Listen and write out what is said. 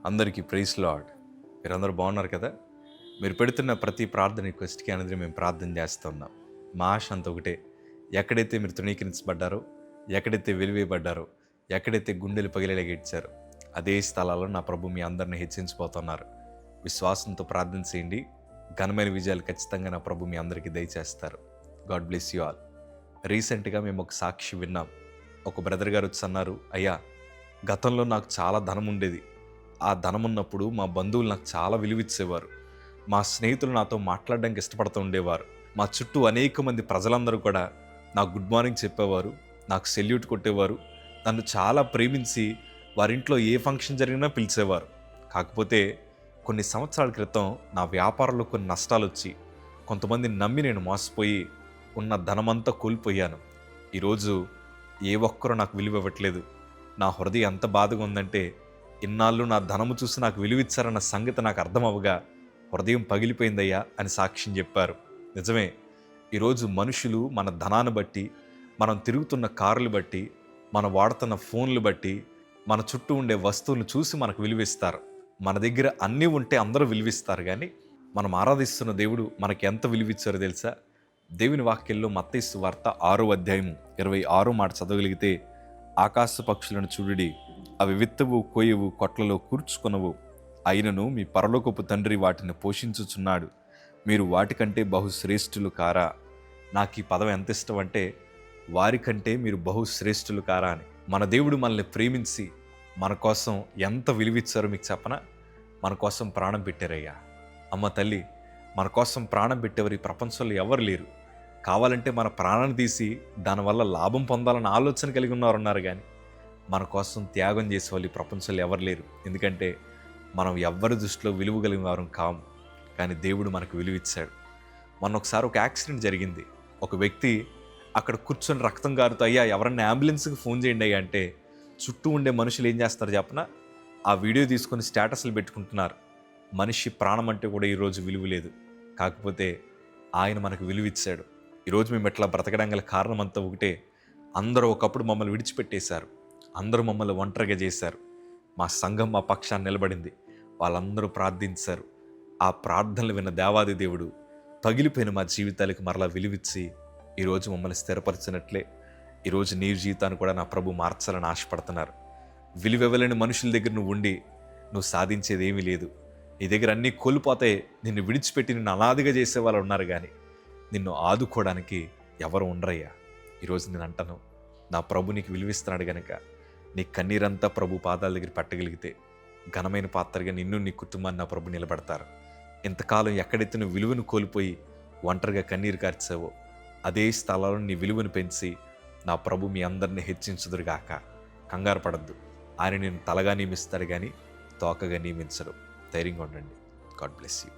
అందరికీ praise lord. మీరందరూ బాగున్నారు కదా? మీరు పెడుతున్న ప్రతి ప్రార్థన రిక్వెస్ట్కి అనేది మేము ప్రార్థన చేస్తున్నాం. మా ఆశ అంత ఒకటే, ఎక్కడైతే మీరు తృణీకరించబడ్డారో, ఎక్కడైతే వెలివేయబడ్డారో, ఎక్కడైతే గుండెలు పగిలేలాగా ఇచ్చారో అదే స్థలాల్లో నా ప్రభు మీ అందరిని హెచ్చించిపోతున్నారు. విశ్వాసంతో ప్రార్థన చేయండి. ఘనమైన విజయాలు ఖచ్చితంగా నా ప్రభు మీ అందరికీ దయచేస్తారు. God bless you all. రీసెంట్గా మేము ఒక సాక్షి విన్నాం. ఒక బ్రదర్ గారు వచ్చి అన్నారు, అయ్యా గతంలో నాకు చాలా ధనం ఉండేది. ఆ ధనం ఉన్నప్పుడు మా బంధువులు నాకు చాలా విలువిచ్చేవారు. మా స్నేహితులు నాతో మాట్లాడడానికి ఇష్టపడుతూ ఉండేవారు. మా చుట్టూ అనేక మంది ప్రజలందరూ కూడా నాకు గుడ్ మార్నింగ్ చెప్పేవారు, నాకు సెల్యూట్ కొట్టేవారు, నన్ను చాలా ప్రేమించి వారింట్లో ఏ ఫంక్షన్ జరిగినా పిలిచేవారు. కాకపోతే కొన్ని సంవత్సరాల క్రితం నా వ్యాపారంలో కొన్ని నష్టాలు వచ్చి కొంతమందిని నమ్మి నేను మోసపోయి ఉన్న ధనమంతా కోల్పోయాను. ఈరోజు ఏ ఒక్కరూ నాకు విలువ ఇవ్వట్లేదు. నా హృదయం ఎంత బాధగా ఉందంటే, ఇన్నాళ్ళు నా ధనము చూసి నాకు విలువిచ్చారన్న సంగతి నాకు అర్థమవగా హృదయం పగిలిపోయిందయ్యా అని సాక్ష్యం చెప్పారు. నిజమే, ఈరోజు మనుషులు మన ధనాన్ని బట్టి, మనం తిరుగుతున్న కార్లు బట్టి, మనం వాడుతున్న ఫోన్లు బట్టి, మన చుట్టూ ఉండే వస్తువులను చూసి మనకు విలువిస్తారు. మన దగ్గర అన్నీ ఉంటే అందరూ విలువిస్తారు, కానీ మనం ఆరాధిస్తున్న దేవుడు మనకి ఎంత విలువిచ్చారో తెలుసా? దేవుని వాక్యంలో మత్తయి సువార్త 6వ అధ్యాయము 26వ మాట చదవగలిగితే, ఆకాశ పక్షులను చూడుడి, అవి విత్తవు, కోయవు, కొట్లలో కూర్చుకొనవు, అయినను మీ పరలోకపు తండ్రి వాటిని పోషించుచున్నాడు. మీరు వాటికంటే బహుశ్రేష్ఠులు కారా? నాకు ఈ పదం ఎంత ఇష్టం అంటే, వారికంటే మీరు బహుశ్రేష్ఠులు కారా అని. మన దేవుడు మనల్ని ప్రేమించి మన కోసం ఎంత విలువిచ్చారో మీకు చెప్పనా? మన కోసం ప్రాణం పెట్టారయ్యా. అమ్మ తల్లి, మన కోసం ప్రాణం పెట్టేవారు ఈ ప్రపంచంలో ఎవరు లేరు. కావాలంటే మన ప్రాణాన్ని తీసి దానివల్ల లాభం పొందాలన్న ఆలోచన కలిగి ఉన్నారు, కానీ మన కోసం త్యాగం చేసేవాళ్ళు ఈ ప్రపంచంలో ఎవరు లేరు. ఎందుకంటే మనం ఎవరి దృష్టిలో విలువ కలిగిన వారం కాము, కానీ దేవుడు మనకు విలువ ఇచ్చాడు. మొన్న ఒకసారి ఒక యాక్సిడెంట్ జరిగింది. ఒక వ్యక్తి అక్కడ కూర్చొని రక్తం కారుతూ, అయ్యా ఎవరన్నా అంబులెన్స్కి ఫోన్ చేయండి అయ్యా అంటే, చుట్టూ ఉండే మనుషులు ఏం చేస్తారు చెప్పనా? ఆ వీడియో తీసుకొని స్టేటస్లు పెట్టుకుంటున్నారు. మనిషి ప్రాణం అంటే కూడా ఈరోజు విలువ లేదు. కాకపోతే ఆయన మనకు విలువ ఇచ్చాడు. ఈరోజు మేము ఎట్లా బ్రతకడం గల కారణం అంతా ఒకటే, అందరూ ఒకప్పుడు మమ్మల్ని విడిచిపెట్టేశారు, అందరూ మమ్మల్ని ఒంటరిగా చేశారు. మా సంఘం మా పక్షాన్ని నిలబడింది, వాళ్ళందరూ ప్రార్థించారు. ఆ ప్రార్థనలు విన్న దేవాది దేవుడు పగిలిపోయిన మా జీవితాలకు మరలా విలువిచ్చి ఈరోజు మమ్మల్ని స్థిరపరిచినట్లే ఈరోజు నీ జీవితాన్ని కూడా నా ప్రభు మార్చాలని ఆశపడుతున్నారు. విలువెవలేని మనుషుల దగ్గర నువ్వు ఉండి నువ్వు సాధించేది ఏమీ లేదు. నీ దగ్గర అన్నీ కోల్పోతే నిన్ను విడిచిపెట్టి నిన్ను అనాదిగా చేసేవాళ్ళు ఉన్నారు, కానీ నిన్ను ఆదుకోవడానికి ఎవరు ఉండరయ్యా. ఈరోజు నేను అంటాను, నా ప్రభు నీకు విలువిస్తున్నాడు కనుక నీ కన్నీరంతా ప్రభు పాదాల దగ్గర పెట్టగలిగితే ఘనమైన పాత్రగా నిన్ను నీ కుటుంబాన్ని నా ప్రభు నిలబెడతారు. ఇంతకాలం ఎక్కడైతే నువ్వు విలువను కోల్పోయి ఒంటరిగా కన్నీరు కార్చావో అదే స్థలాల్లో నీ విలువను పెంచి నా ప్రభు మీ అందరినీ హెచ్చించుదురుగాక. కంగారు పడద్దు, ఆయన నేను తలగా నియమిస్తాడు కానీ తోకగా నియమించడు. ధైర్యంగా ఉండండి. God bless you.